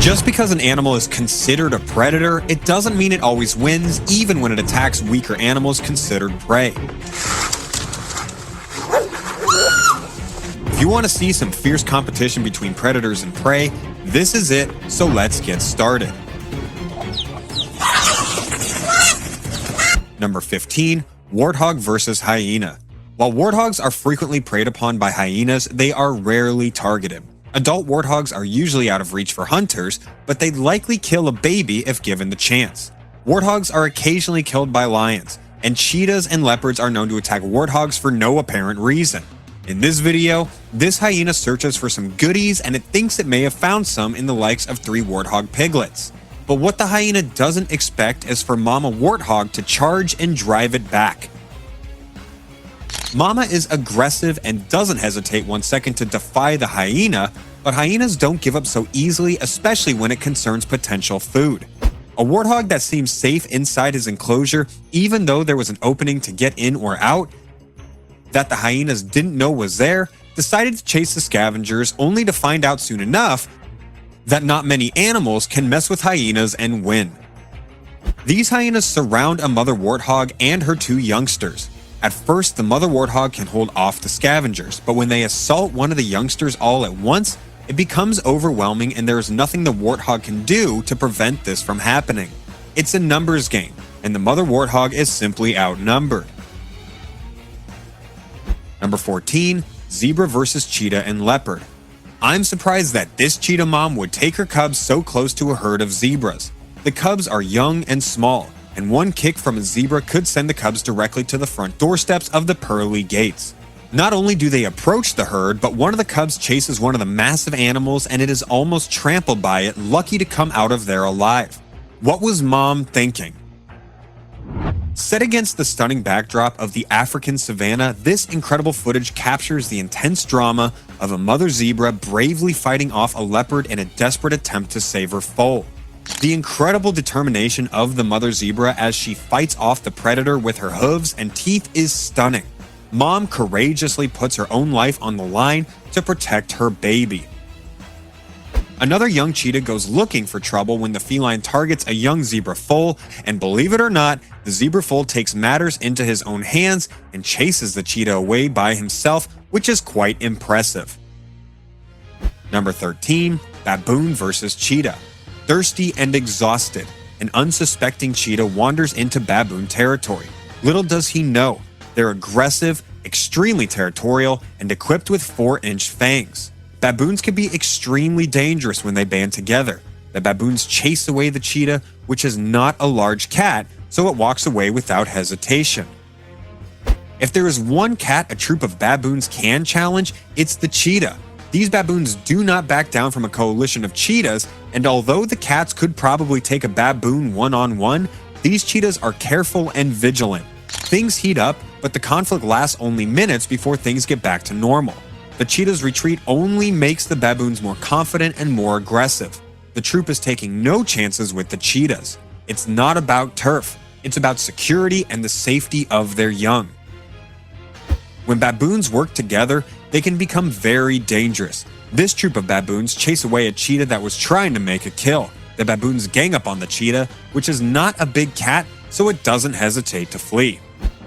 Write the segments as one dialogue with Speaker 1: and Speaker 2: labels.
Speaker 1: Just because an animal is considered a predator, it doesn't mean it always wins, even when it attacks weaker animals considered prey. If you want to see some fierce competition between predators and prey, this is it, so let's get started. Number 15. Warthog versus hyena. While warthogs are frequently preyed upon by hyenas, they are rarely targeted. Adult warthogs are usually out of reach for hunters, but they'd likely kill a baby if given the chance. Warthogs are occasionally killed by lions, and cheetahs and leopards are known to attack warthogs for no apparent reason. In this video, this hyena searches for some goodies and it thinks it may have found some in the likes of 3 warthog piglets. But what the hyena doesn't expect is for Mama Warthog to charge and drive it back. Mama is aggressive and doesn't hesitate 1 second to defy the hyena, but hyenas don't give up so easily, especially when it concerns potential food. A warthog that seems safe inside his enclosure, even though there was an opening to get in or out, that the hyenas didn't know was there, decided to chase the scavengers, only to find out soon enough that not many animals can mess with hyenas and win. These hyenas surround a mother warthog and her 2 youngsters. At first, the mother warthog can hold off the scavengers, but when they assault one of the youngsters all at once, it becomes overwhelming and there is nothing the warthog can do to prevent this from happening. It's a numbers game, and the mother warthog is simply outnumbered. Number 14. Zebra versus cheetah and leopard. I'm surprised that this cheetah mom would take her cubs so close to a herd of zebras. The cubs are young and small, and one kick from a zebra could send the cubs directly to the front doorsteps of the pearly gates. Not only do they approach the herd, but one of the cubs chases one of the massive animals and it is almost trampled by it, lucky to come out of there alive. What was Mom thinking? Set against the stunning backdrop of the African savanna, this incredible footage captures the intense drama of a mother zebra bravely fighting off a leopard in a desperate attempt to save her foal. The incredible determination of the mother zebra as she fights off the predator with her hooves and teeth is stunning. Mom courageously puts her own life on the line to protect her baby. Another young cheetah goes looking for trouble when the feline targets a young zebra foal, and believe it or not, the zebra foal takes matters into his own hands and chases the cheetah away by himself, which is quite impressive. Number 13. Baboon versus cheetah. Thirsty and exhausted, an unsuspecting cheetah wanders into baboon territory. Little does he know, they're aggressive, extremely territorial, and equipped with 4-inch fangs. Baboons can be extremely dangerous when they band together. The baboons chase away the cheetah, which is not a large cat, so it walks away without hesitation. If there is one cat a troop of baboons can challenge, it's the cheetah. These baboons do not back down from a coalition of cheetahs, and although the cats could probably take a baboon one-on-one, these cheetahs are careful and vigilant. Things heat up, but the conflict lasts only minutes before things get back to normal. The cheetah's retreat only makes the baboons more confident and more aggressive. The troop is taking no chances with the cheetahs. It's not about turf, it's about security and the safety of their young. When baboons work together, they can become very dangerous. This troop of baboons chase away a cheetah that was trying to make a kill. The baboons gang up on the cheetah, which is not a big cat, so it doesn't hesitate to flee.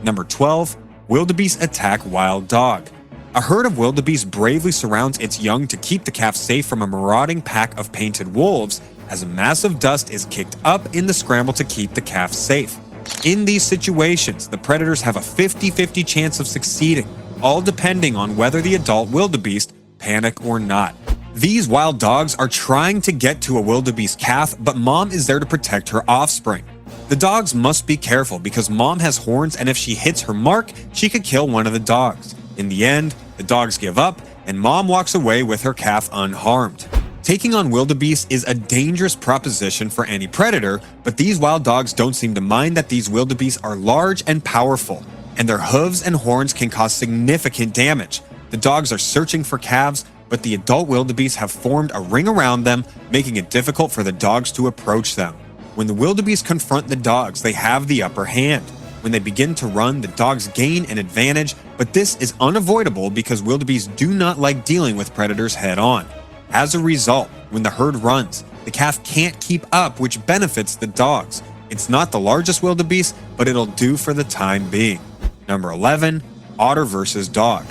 Speaker 1: Number 12. Wildebeest attack wild dog. A herd of wildebeest bravely surrounds its young to keep the calf safe from a marauding pack of painted wolves as a mass of dust is kicked up in the scramble to keep the calf safe. In these situations, the predators have a 50-50 chance of succeeding, all depending on whether the adult wildebeest panic or not. These wild dogs are trying to get to a wildebeest calf, but Mom is there to protect her offspring. The dogs must be careful because Mom has horns, and if she hits her mark, she could kill one of the dogs. In the end, the dogs give up, and Mom walks away with her calf unharmed. Taking on wildebeest is a dangerous proposition for any predator, but these wild dogs don't seem to mind that these wildebeest are large and powerful, and their hooves and horns can cause significant damage. The dogs are searching for calves, but the adult wildebeest have formed a ring around them, making it difficult for the dogs to approach them. When the wildebeest confront the dogs, they have the upper hand. When they begin to run, the dogs gain an advantage, but this is unavoidable because wildebeest do not like dealing with predators head-on. As a result, when the herd runs, The calf can't keep up, which benefits the dogs. It's not the largest wildebeest, but it'll do for the time being. Number 11, otter versus dog.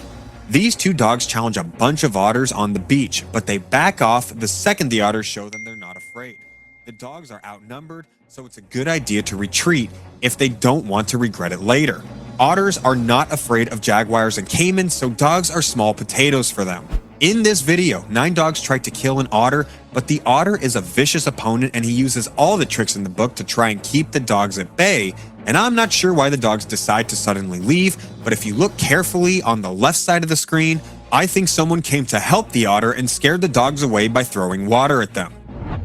Speaker 1: These two dogs challenge a bunch of otters on the beach, but they back off the second the otters show them they're not afraid. The dogs are outnumbered, so it's a good idea to retreat if they don't want to regret it later. Otters are not afraid of jaguars and caimans, so dogs are small potatoes for them. In this video, 9 dogs tried to kill an otter, but the otter is a vicious opponent and he uses all the tricks in the book to try and keep the dogs at bay. And I'm not sure why the dogs decide to suddenly leave, but if you look carefully on the left side of the screen, I think someone came to help the otter and scared the dogs away by throwing water at them.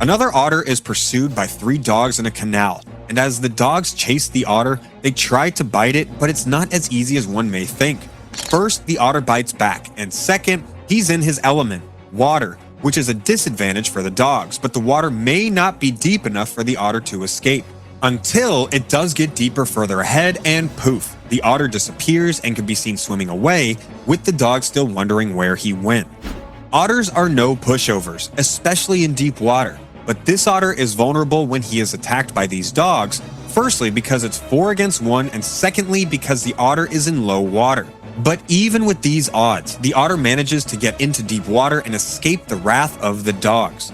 Speaker 1: Another otter is pursued by 3 dogs in a canal, and as the dogs chase the otter, they try to bite it, but it's not as easy as one may think. First, the otter bites back, and second, he's in his element, water, which is a disadvantage for the dogs, but the water may not be deep enough for the otter to escape. Until it does get deeper further ahead, and poof, the otter disappears and can be seen swimming away, with the dog still wondering where he went. Otters are no pushovers, especially in deep water, but this otter is vulnerable when he is attacked by these dogs, firstly because it's 4 against 1, and secondly because the otter is in low water. But even with these odds, the otter manages to get into deep water and escape the wrath of the dogs.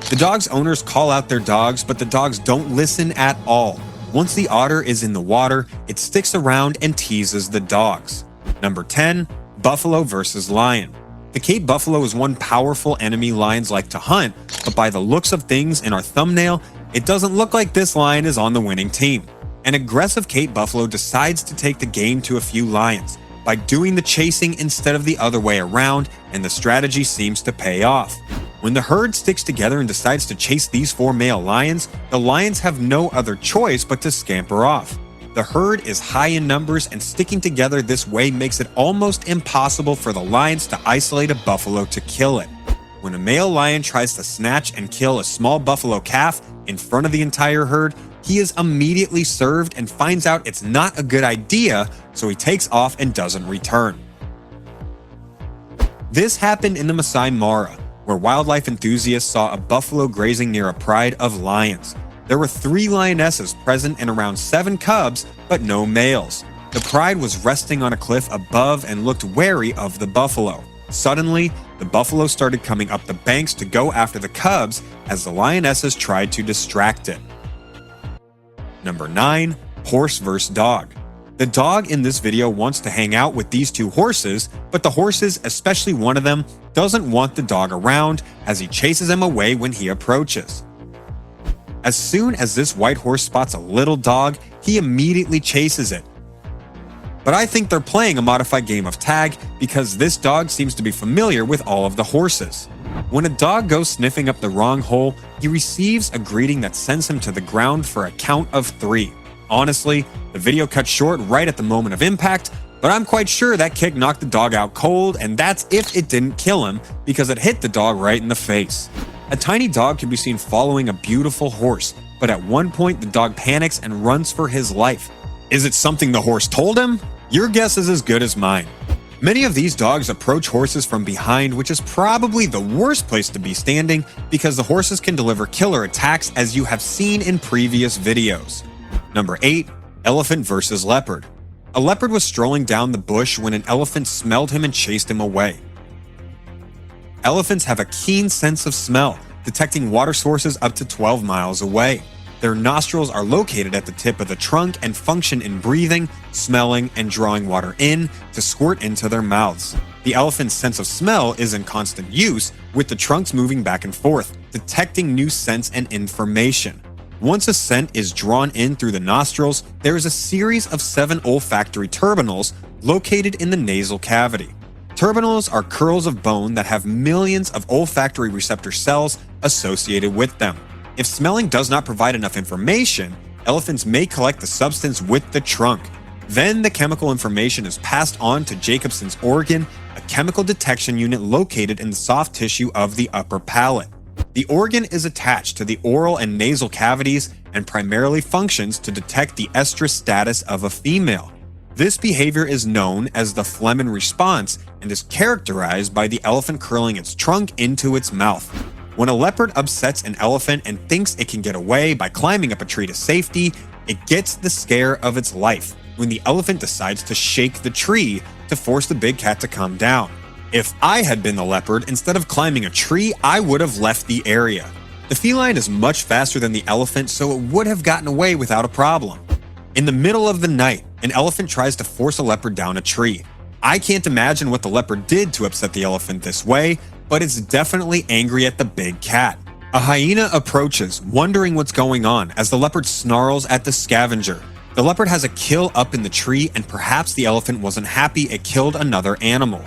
Speaker 1: The dogs' owners call out their dogs, but the dogs don't listen at all. Once the otter is in the water, it sticks around and teases the dogs. Number 10, buffalo versus lion. The Cape buffalo is one powerful enemy lions like to hunt, but by the looks of things in our thumbnail, it doesn't look like this lion is on the winning team. An aggressive Cape buffalo decides to take the game to a few lions by doing the chasing instead of the other way around, and the strategy seems to pay off. When the herd sticks together and decides to chase these 4 male lions, the lions have no other choice but to scamper off. The herd is high in numbers, and sticking together this way makes it almost impossible for the lions to isolate a buffalo to kill it. When a male lion tries to snatch and kill a small buffalo calf in front of the entire herd, he is immediately served and finds out it's not a good idea, so he takes off and doesn't return. This happened in the Masai Mara, where wildlife enthusiasts saw a buffalo grazing near a pride of lions. There were 3 lionesses present and around 7 cubs, but no males. The pride was resting on a cliff above and looked wary of the buffalo. Suddenly, the buffalo started coming up the banks to go after the cubs as the lionesses tried to distract it. Number 9, horse versus dog. The dog in this video wants to hang out with these 2 horses, but the horses, especially one of them, doesn't want the dog around as he chases him away when he approaches. As soon as this white horse spots a little dog, he immediately chases it. But I think they're playing a modified game of tag because this dog seems to be familiar with all of the horses. When a dog goes sniffing up the wrong hole, he receives a greeting that sends him to the ground for a count of 3. Honestly, the video cut short right at the moment of impact, but I'm quite sure that kick knocked the dog out cold, and that's if it didn't kill him because it hit the dog right in the face. A tiny dog can be seen following a beautiful horse, but at one point the dog panics and runs for his life. Is it something the horse told him? Your guess is as good as mine. Many of these dogs approach horses from behind, which is probably the worst place to be standing because the horses can deliver killer attacks as you have seen in previous videos. Number 8, elephant versus leopard. A leopard was strolling down the bush when an elephant smelled him and chased him away. Elephants have a keen sense of smell, detecting water sources up to 12 miles away. Their nostrils are located at the tip of the trunk and function in breathing, smelling, and drawing water in to squirt into their mouths. The elephant's sense of smell is in constant use, with the trunks moving back and forth, detecting new scents and information. Once a scent is drawn in through the nostrils, there is a series of 7 olfactory turbinals located in the nasal cavity. Turbinals are curls of bone that have millions of olfactory receptor cells associated with them. If smelling does not provide enough information, elephants may collect the substance with the trunk. Then the chemical information is passed on to Jacobson's organ, a chemical detection unit located in the soft tissue of the upper palate. The organ is attached to the oral and nasal cavities and primarily functions to detect the estrus status of a female. This behavior is known as the Flehmen response and is characterized by the elephant curling its trunk into its mouth. When a leopard upsets an elephant and thinks it can get away by climbing up a tree to safety, it gets the scare of its life when the elephant decides to shake the tree to force the big cat to calm down. If I had been the leopard, instead of climbing a tree, I would have left the area. The feline is much faster than the elephant, so it would have gotten away without a problem. In the middle of the night, an elephant tries to force a leopard down a tree. I can't imagine what the leopard did to upset the elephant this way, but it's definitely angry at the big cat. A hyena approaches, wondering what's going on, as the leopard snarls at the scavenger. The leopard has a kill up in the tree, and perhaps the elephant wasn't happy it killed another animal.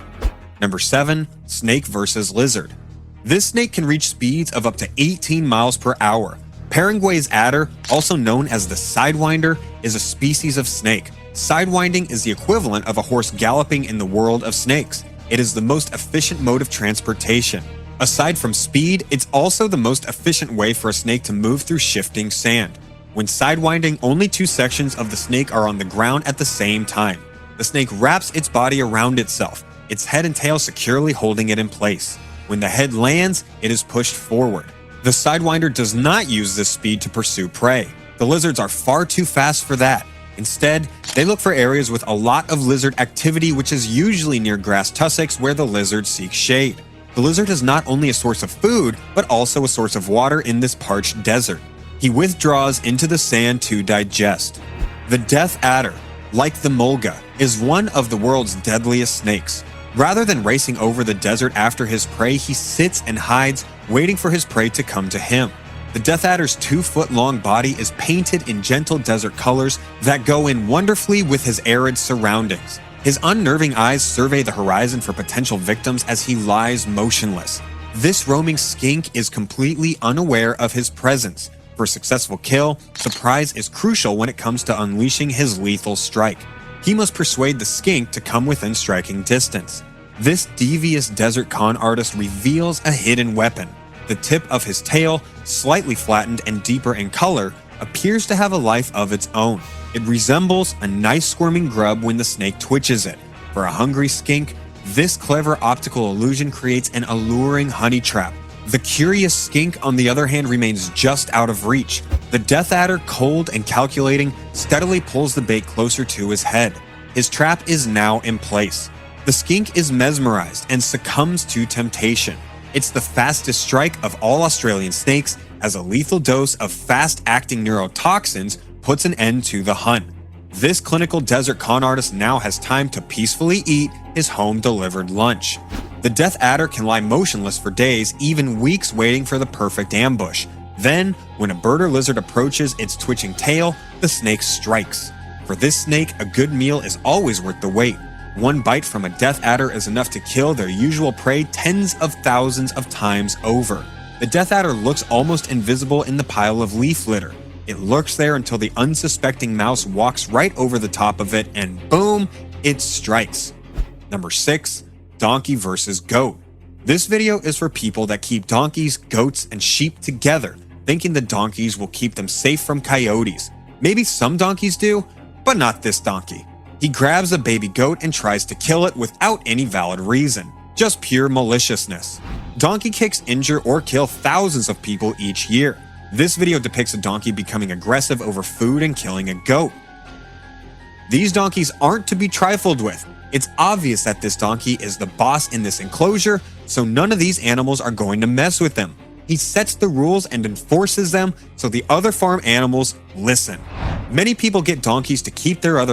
Speaker 1: Number 7. Snake versus lizard. This snake can reach speeds of up to 18 miles per hour. Paraguay's adder, also known as the sidewinder, is a species of snake. Sidewinding is the equivalent of a horse galloping in the world of snakes. It is the most efficient mode of transportation. Aside from speed, it's also the most efficient way for a snake to move through shifting sand. When sidewinding, only 2 sections of the snake are on the ground at the same time. The snake wraps its body around itself, its head and tail securely holding it in place. When the head lands, it is pushed forward. The sidewinder does not use this speed to pursue prey. The lizards are far too fast for that. Instead, they look for areas with a lot of lizard activity, which is usually near grass tussocks where the lizard seeks shade. The lizard is not only a source of food, but also a source of water in this parched desert. He withdraws into the sand to digest. The death adder, like the mulga, is one of the world's deadliest snakes. Rather than racing over the desert after his prey, he sits and hides, waiting for his prey to come to him. The death adder's 2-foot-long body is painted in gentle desert colors that go in wonderfully with his arid surroundings. His unnerving eyes survey the horizon for potential victims as he lies motionless. This roaming skink is completely unaware of his presence. For a successful kill, surprise is crucial when it comes to unleashing his lethal strike. He must persuade the skink to come within striking distance. This devious desert con artist reveals a hidden weapon. The tip of his tail, slightly flattened and deeper in color, appears to have a life of its own. It resembles a nice squirming grub when the snake twitches it. For a hungry skink, this clever optical illusion creates an alluring honey trap. The curious skink, on the other hand, remains just out of reach. The death adder, cold and calculating, steadily pulls the bait closer to his head. His trap is now in place. The skink is mesmerized and succumbs to temptation. It's the fastest strike of all Australian snakes, as a lethal dose of fast-acting neurotoxins puts an end to the hunt. This clinical desert con artist now has time to peacefully eat his home-delivered lunch. The death adder can lie motionless for days, even weeks, waiting for the perfect ambush. Then, when a bird or lizard approaches its twitching tail, the snake strikes. For this snake, a good meal is always worth the wait. One bite from a death adder is enough to kill their usual prey tens of thousands of times over. The death adder looks almost invisible in the pile of leaf litter. It lurks there until the unsuspecting mouse walks right over the top of it, and boom, it strikes. Number 6. Donkey versus goat. This video is for people that keep donkeys, goats, and sheep together, thinking the donkeys will keep them safe from coyotes. Maybe some donkeys do, but not this donkey. He grabs a baby goat and tries to kill it without any valid reason, just pure maliciousness. Donkey kicks injure or kill thousands of people each year. This video depicts a donkey becoming aggressive over food and killing a goat. These donkeys aren't to be trifled with. It's obvious that this donkey is the boss in this enclosure, so none of these animals are going to mess with him. He sets the rules and enforces them so the other farm animals listen. Many people get donkeys to keep their other